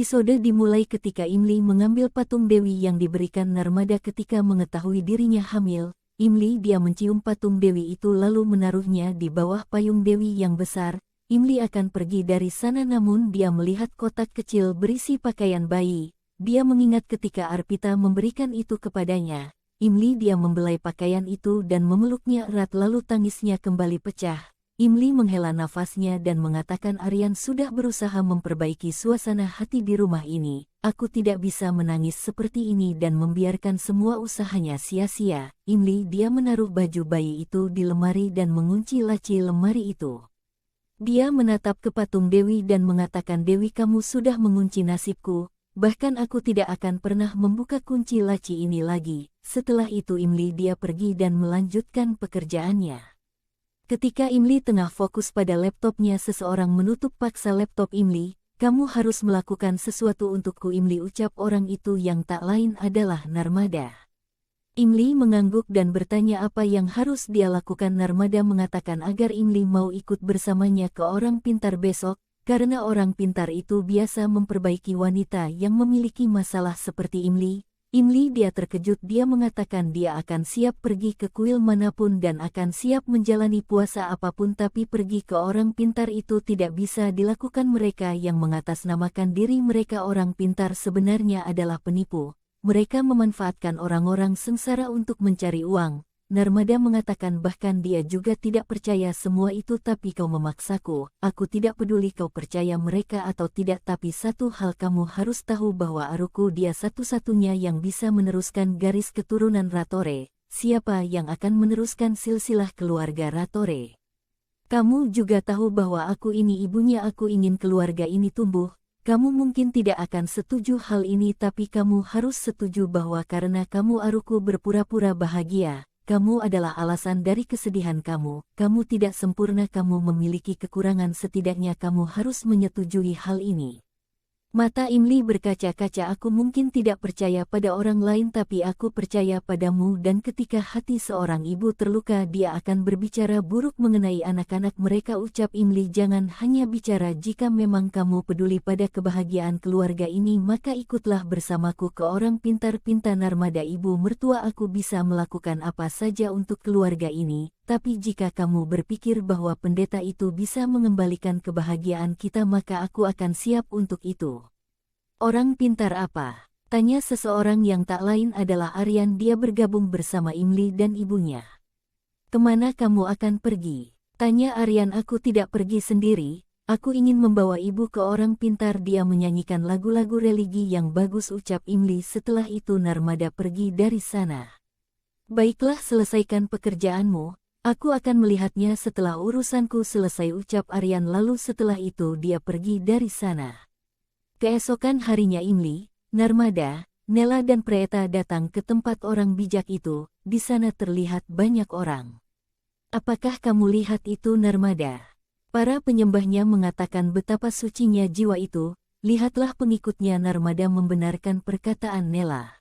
Episode dimulai ketika Imli mengambil patung Dewi yang diberikan Narmada ketika mengetahui dirinya hamil. Imli dia mencium patung Dewi itu lalu menaruhnya di bawah payung Dewi yang besar. Imli akan pergi dari sana namun dia melihat kotak kecil berisi pakaian bayi. Dia mengingat ketika Arpita memberikan itu kepadanya. Imli dia membelai pakaian itu dan memeluknya erat lalu tangisnya kembali pecah. Imli menghela nafasnya dan mengatakan Aryan sudah berusaha memperbaiki suasana hati di rumah ini. Aku tidak bisa menangis seperti ini dan membiarkan semua usahanya sia-sia. Imli dia menaruh baju bayi itu di lemari dan mengunci laci lemari itu. Dia menatap ke patung Dewi dan mengatakan Dewi kamu sudah mengunci nasibku. Bahkan aku tidak akan pernah membuka kunci laci ini lagi. Setelah itu Imli dia pergi dan melanjutkan pekerjaannya. Ketika Imli tengah fokus pada laptopnya seseorang menutup paksa laptop Imli. Kamu harus melakukan sesuatu untukku Imli ucap orang itu yang tak lain adalah Narmada. Imli mengangguk dan bertanya apa yang harus dia lakukan. Narmada mengatakan agar Imli mau ikut bersamanya ke orang pintar besok. Karena orang pintar itu biasa memperbaiki wanita yang memiliki masalah seperti Imli. Imli dia terkejut dia mengatakan dia akan siap pergi ke kuil manapun dan akan siap menjalani puasa apapun tapi pergi ke orang pintar itu tidak bisa dilakukan mereka yang mengatasnamakan diri mereka orang pintar sebenarnya adalah penipu. Mereka memanfaatkan orang-orang sengsara untuk mencari uang. Narmada mengatakan bahkan dia juga tidak percaya semua itu tapi kau memaksaku. Aku tidak peduli kau percaya mereka atau tidak tapi satu hal kamu harus tahu bahwa Aruku dia satu-satunya yang bisa meneruskan garis keturunan Ratore. Siapa yang akan meneruskan silsilah keluarga Ratore? Kamu juga tahu bahwa aku ini ibunya aku ingin keluarga ini tumbuh. Kamu mungkin tidak akan setuju hal ini tapi kamu harus setuju bahwa karena kamu Aruku berpura-pura bahagia. Kamu adalah alasan dari kesedihan kamu. Kamu tidak sempurna, kamu memiliki kekurangan, setidaknya kamu harus menyetujui hal ini. Mata Imli berkaca-kaca. Aku mungkin tidak percaya pada orang lain tapi aku percaya padamu dan ketika hati seorang ibu terluka dia akan berbicara buruk mengenai anak-anak mereka ucap Imli jangan hanya bicara jika memang kamu peduli pada kebahagiaan keluarga ini maka ikutlah bersamaku ke orang pintar-pintar Narmada ibu mertua aku bisa melakukan apa saja untuk keluarga ini. Tapi jika kamu berpikir bahwa pendeta itu bisa mengembalikan kebahagiaan kita maka aku akan siap untuk itu. Orang pintar apa? Tanya seseorang yang tak lain adalah Aryan dia bergabung bersama Imli dan ibunya. Kemana kamu akan pergi? Tanya Aryan aku tidak pergi sendiri, aku ingin membawa ibu ke orang pintar dia menyanyikan lagu-lagu religi yang bagus ucap Imli setelah itu Narmada pergi dari sana. Baiklah selesaikan pekerjaanmu. Aku akan melihatnya setelah urusanku selesai ucap Aryan lalu setelah itu dia pergi dari sana. Keesokan harinya Imli, Narmada, Nela dan Preta datang ke tempat orang bijak itu, di sana terlihat banyak orang. Apakah kamu lihat itu Narmada? Para penyembahnya mengatakan betapa sucinya jiwa itu, lihatlah pengikutnya Narmada membenarkan perkataan Nela.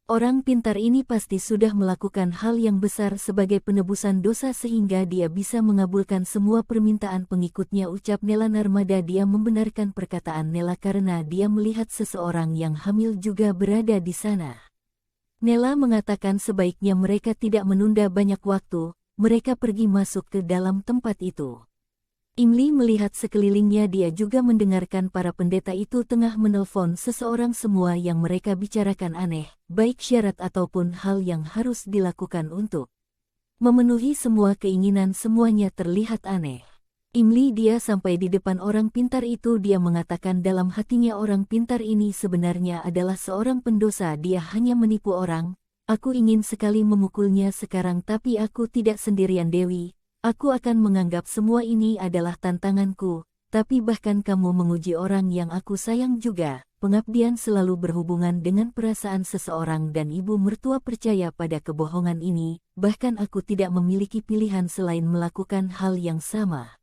Orang pintar ini pasti sudah melakukan hal yang besar sebagai penebusan dosa sehingga dia bisa mengabulkan semua permintaan pengikutnya ucap Nela Narmada dia membenarkan perkataan Nela karena dia melihat seseorang yang hamil juga berada di sana. Nela mengatakan sebaiknya mereka tidak menunda banyak waktu, mereka pergi masuk ke dalam tempat itu. Imli melihat sekelilingnya dia juga mendengarkan para pendeta itu tengah menelpon seseorang semua yang mereka bicarakan aneh, baik syarat ataupun hal yang harus dilakukan untuk memenuhi semua keinginan semuanya terlihat aneh. Imli dia sampai di depan orang pintar itu dia mengatakan dalam hatinya orang pintar ini sebenarnya adalah seorang pendosa dia hanya menipu orang, aku ingin sekali memukulnya sekarang tapi aku tidak sendirian Dewi. Aku akan menganggap semua ini adalah tantanganku, tapi bahkan kamu menguji orang yang aku sayang juga. Pengabdian selalu berhubungan dengan perasaan seseorang dan ibu mertua percaya pada kebohongan ini, bahkan aku tidak memiliki pilihan selain melakukan hal yang sama.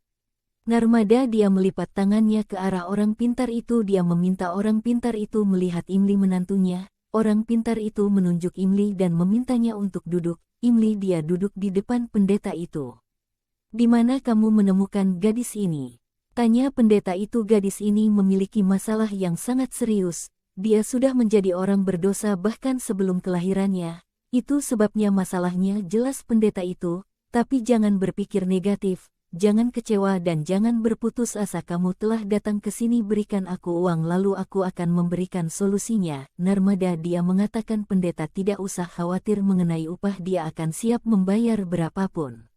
Narmada dia melipat tangannya ke arah orang pintar itu dia meminta orang pintar itu melihat Imli menantunya. Orang pintar itu menunjuk Imli dan memintanya untuk duduk. Imli dia duduk di depan pendeta itu. Di mana kamu menemukan gadis ini? Tanya pendeta itu. Gadis ini memiliki masalah yang sangat serius. Dia sudah menjadi orang berdosa bahkan sebelum kelahirannya. Itu sebabnya masalahnya, jelas pendeta itu. Tapi jangan berpikir negatif, jangan kecewa dan jangan berputus asa. Kamu telah datang ke sini, berikan aku uang lalu aku akan memberikan solusinya. Narmada, dia mengatakan. Pendeta tidak usah khawatir mengenai upah, dia akan siap membayar berapapun.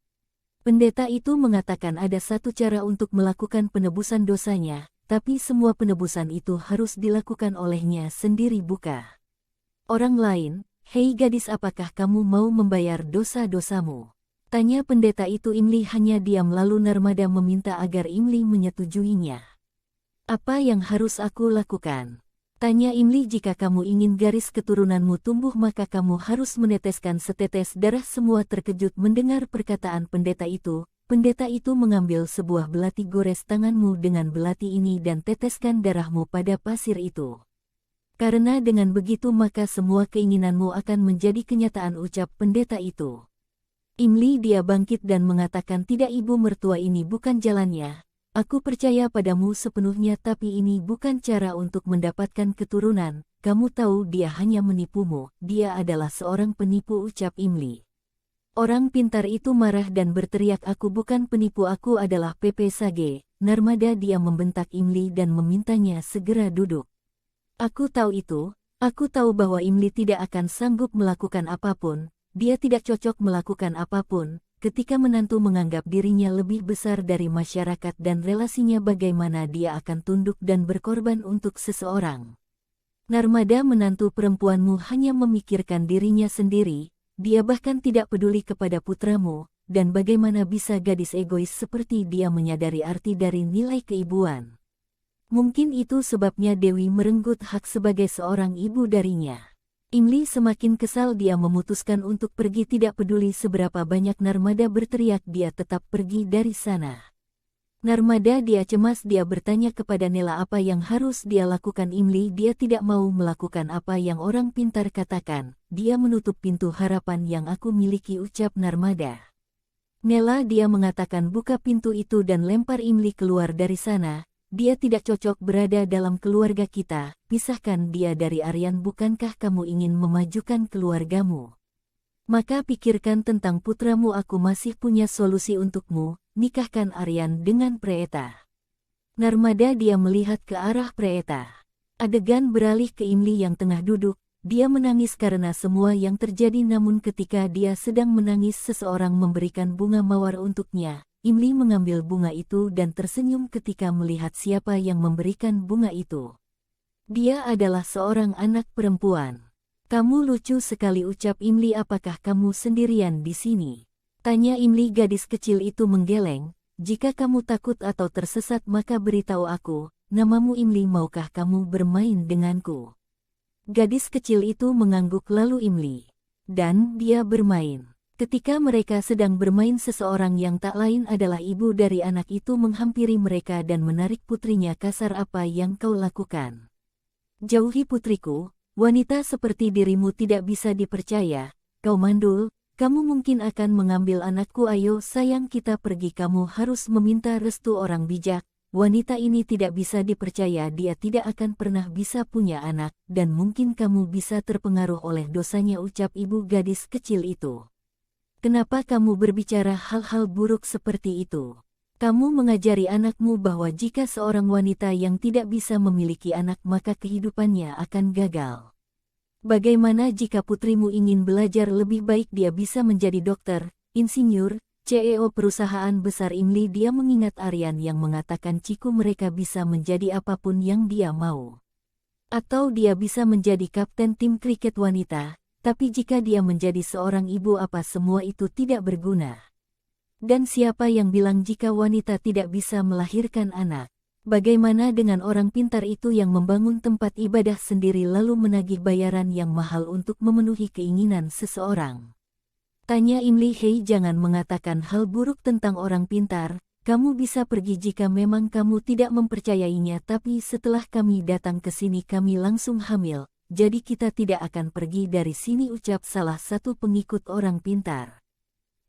Pendeta itu mengatakan ada satu cara untuk melakukan penebusan dosanya, tapi semua penebusan itu harus dilakukan olehnya sendiri, bukan orang lain. Hei gadis, apakah kamu mau membayar dosa-dosamu? Tanya pendeta itu. Imli hanya diam lalu Narmada meminta agar Imli menyetujuinya. Apa yang harus aku lakukan? Tanya Imli. Jika kamu ingin garis keturunanmu tumbuh maka kamu harus meneteskan setetes darah. Semua terkejut mendengar perkataan pendeta itu. Pendeta itu mengambil sebuah belati. Gores tanganmu dengan belati ini dan teteskan darahmu pada pasir itu. Karena dengan begitu maka semua keinginanmu akan menjadi kenyataan, ucap pendeta itu. Imli, dia bangkit dan mengatakan, tidak ibu mertua, ini bukan jalannya. Aku percaya padamu sepenuhnya, tapi ini bukan cara untuk mendapatkan keturunan. Kamu tahu dia hanya menipumu, dia adalah seorang penipu, ucap Imli. Orang pintar itu marah dan berteriak, aku bukan penipu, aku adalah Pepe Sage. Narmada, dia membentak Imli dan memintanya segera duduk. Aku tahu itu, aku tahu bahwa Imli tidak akan sanggup melakukan apapun. Dia tidak cocok melakukan apapun, ketika menantu menganggap dirinya lebih besar dari masyarakat dan relasinya, bagaimana dia akan tunduk dan berkorban untuk seseorang. Narmada, menantu perempuanmu hanya memikirkan dirinya sendiri, dia bahkan tidak peduli kepada putramu, dan bagaimana bisa gadis egois seperti dia menyadari arti dari nilai keibuan. Mungkin itu sebabnya Dewi merenggut hak sebagai seorang ibu darinya. Imli semakin kesal, dia memutuskan untuk pergi, tidak peduli seberapa banyak Narmada berteriak, dia tetap pergi dari sana. Narmada, dia cemas, dia bertanya kepada Nela apa yang harus dia lakukan. Imli, dia tidak mau melakukan apa yang orang pintar katakan, dia menutup pintu harapan yang aku miliki, ucap Narmada. Nela, dia mengatakan, buka pintu itu dan lempar Imli keluar dari sana. Dia tidak cocok berada dalam keluarga kita, pisahkan dia dari Aryan. Bukankah kamu ingin memajukan keluargamu? Maka pikirkan tentang putramu, aku masih punya solusi untukmu, nikahkan Aryan dengan Preeta. Narmada, dia melihat ke arah Preeta. Adegan beralih ke Imli yang tengah duduk, dia menangis karena semua yang terjadi, namun ketika dia sedang menangis seseorang memberikan bunga mawar untuknya. Imli mengambil bunga itu dan tersenyum ketika melihat siapa yang memberikan bunga itu. Dia adalah seorang anak perempuan. Kamu lucu sekali, ucap Imli, apakah kamu sendirian di sini? Tanya Imli. Gadis kecil itu menggeleng, jika kamu takut atau tersesat maka beritahu aku, namamu Imli, maukah kamu bermain denganku? Gadis kecil itu mengangguk lalu Imli dan dia bermain. Ketika mereka sedang bermain, seseorang yang tak lain adalah ibu dari anak itu menghampiri mereka dan menarik putrinya. Kasar, apa yang kau lakukan? Jauhi putriku, wanita seperti dirimu tidak bisa dipercaya, kau mandul, kamu mungkin akan mengambil anakku. Ayo sayang, kita pergi, kamu harus meminta restu orang bijak. Wanita ini tidak bisa dipercaya, dia tidak akan pernah bisa punya anak, dan mungkin kamu bisa terpengaruh oleh dosanya, ucap ibu gadis kecil itu. Kenapa kamu berbicara hal-hal buruk seperti itu? Kamu mengajari anakmu bahwa jika seorang wanita yang tidak bisa memiliki anak maka kehidupannya akan gagal. Bagaimana jika putrimu ingin belajar lebih baik, dia bisa menjadi dokter, insinyur, CEO perusahaan besar. Imli, dia mengingat Aryan yang mengatakan Ciku mereka bisa menjadi apapun yang dia mau. Atau dia bisa menjadi kapten tim kriket wanita. Tapi jika dia menjadi seorang ibu, apa semua itu tidak berguna? Dan siapa yang bilang jika wanita tidak bisa melahirkan anak? Bagaimana dengan orang pintar itu yang membangun tempat ibadah sendiri lalu menagih bayaran yang mahal untuk memenuhi keinginan seseorang? Tanya Imli. Hei, jangan mengatakan hal buruk tentang orang pintar. Kamu bisa pergi jika memang kamu tidak mempercayainya, tapi setelah kami datang ke sini kami langsung hamil. Jadi kita tidak akan pergi dari sini, ucap salah satu pengikut orang pintar.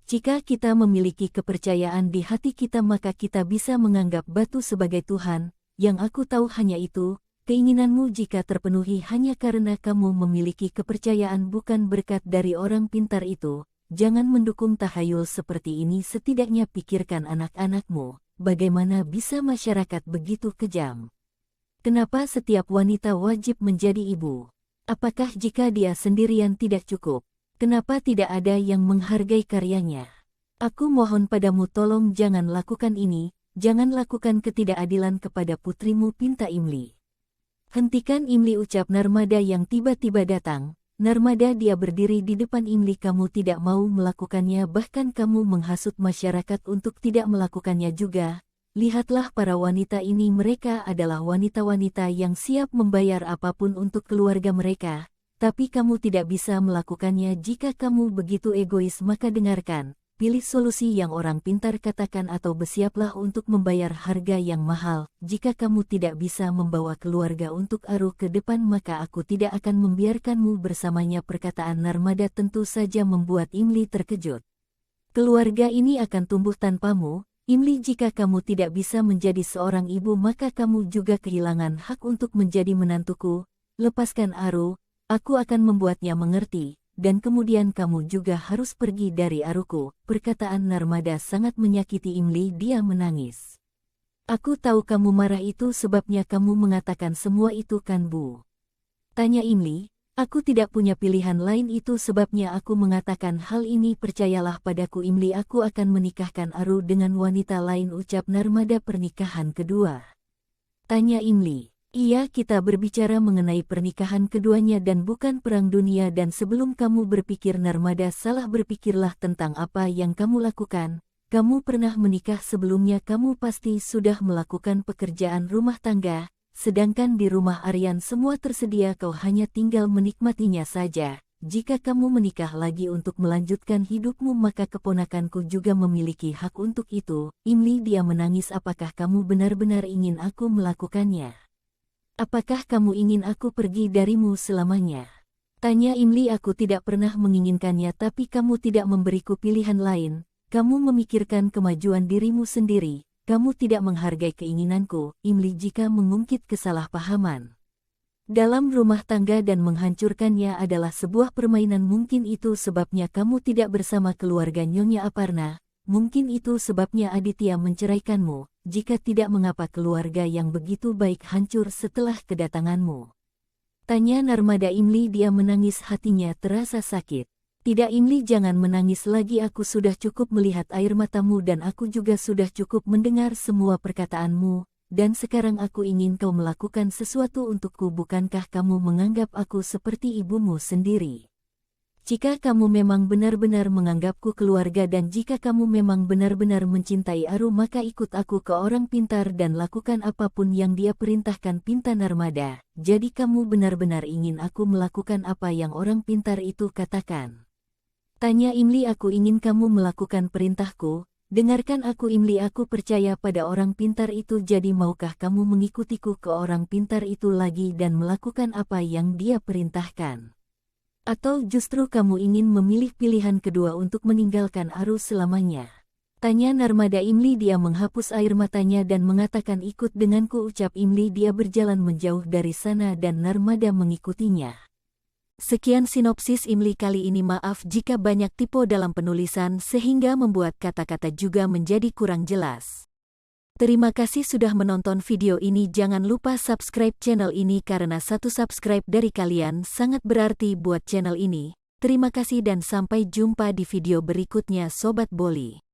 Jika kita memiliki kepercayaan di hati kita maka kita bisa menganggap batu sebagai Tuhan. Yang aku tahu hanya itu, keinginanmu jika terpenuhi hanya karena kamu memiliki kepercayaan bukan berkat dari orang pintar itu. Jangan mendukung tahayul seperti ini, setidaknya pikirkan anak-anakmu. Bagaimana bisa masyarakat begitu kejam? Kenapa setiap wanita wajib menjadi ibu? Apakah jika dia sendirian tidak cukup? Kenapa tidak ada yang menghargai karyanya? Aku mohon padamu tolong jangan lakukan ini, jangan lakukan ketidakadilan kepada putrimu, pinta Imli. Hentikan Imli, ucap Narmada yang tiba-tiba datang. Narmada, dia berdiri di depan Imli, kamu tidak mau melakukannya, bahkan kamu menghasut masyarakat untuk tidak melakukannya juga. Lihatlah para wanita ini, mereka adalah wanita-wanita yang siap membayar apapun untuk keluarga mereka. Tapi kamu tidak bisa melakukannya. Jika kamu begitu egois maka dengarkan, pilih solusi yang orang pintar katakan atau bersiaplah untuk membayar harga yang mahal. Jika kamu tidak bisa membawa keluarga untuk Aru ke depan maka aku tidak akan membiarkanmu bersamanya. Perkataan Narmada tentu saja membuat Imli terkejut. Keluarga ini akan tumbuh tanpamu, Imli. Jika kamu tidak bisa menjadi seorang ibu maka kamu juga kehilangan hak untuk menjadi menantuku. Lepaskan Aru. Aku akan membuatnya mengerti, dan kemudian kamu juga harus pergi dari Aruku. Perkataan Narmada sangat menyakiti Imli, dia menangis. Aku tahu kamu marah, itu sebabnya kamu mengatakan semua itu kan Bu? Tanya Imli. Aku tidak punya pilihan lain, itu sebabnya aku mengatakan hal ini. Percayalah padaku Imli, aku akan menikahkan Aru dengan wanita lain, ucap Narmada. Pernikahan kedua? Tanya Imli. Iya, kita berbicara mengenai pernikahan keduanya dan bukan perang dunia. Dan sebelum kamu berpikir Narmada salah, berpikirlah tentang apa yang kamu lakukan. Kamu pernah menikah sebelumnya, kamu pasti sudah melakukan pekerjaan rumah tangga, sedangkan di rumah Aryan semua tersedia, kau hanya tinggal menikmatinya saja. Jika kamu menikah lagi untuk melanjutkan hidupmu maka keponakanku juga memiliki hak untuk itu. Imli, dia menangis. Apakah kamu benar-benar ingin aku melakukannya? Apakah kamu ingin aku pergi darimu selamanya? Tanya Imli. Aku tidak pernah menginginkannya, tapi kamu tidak memberiku pilihan lain. Kamu memikirkan kemajuan dirimu sendiri. Kamu tidak menghargai keinginanku, Imli. Jika mengungkit kesalahpahaman dalam rumah tangga dan menghancurkannya adalah sebuah permainan, mungkin itu sebabnya kamu tidak bersama keluarga Nyonya Aparna. Mungkin itu sebabnya Aditya menceraikanmu. Jika tidak, mengapa keluarga yang begitu baik hancur setelah kedatanganmu? Tanya Narmada Imli. Dia menangis, hatinya terasa sakit. Tidak Imli, jangan menangis lagi. Aku sudah cukup melihat air matamu dan aku juga sudah cukup mendengar semua perkataanmu. Dan sekarang aku ingin kau melakukan sesuatu untukku. Bukankah kamu menganggap aku seperti ibumu sendiri? Jika kamu memang benar-benar menganggapku keluarga dan jika kamu memang benar-benar mencintai Aru maka ikut aku ke orang pintar dan lakukan apapun yang dia perintahkan, pinta Narmada. Jadi kamu benar-benar ingin aku melakukan apa yang orang pintar itu katakan? Tanya Imli. Aku ingin kamu melakukan perintahku. Dengarkan aku Imli, aku percaya pada orang pintar itu. Jadi maukah kamu mengikutiku ke orang pintar itu lagi dan melakukan apa yang dia perintahkan? Atau justru kamu ingin memilih pilihan kedua untuk meninggalkan Aru selamanya? Tanya Narmada Imli. Dia menghapus air matanya dan mengatakan ikut denganku, ucap Imli. Dia berjalan menjauh dari sana dan Narmada mengikutinya. Sekian sinopsis Imli kali ini. Maaf jika banyak typo dalam penulisan sehingga membuat kata-kata juga menjadi kurang jelas. Terima kasih sudah menonton video ini. Jangan lupa subscribe channel ini karena satu subscribe dari kalian sangat berarti buat channel ini. Terima kasih dan sampai jumpa di video berikutnya Sobat Boli.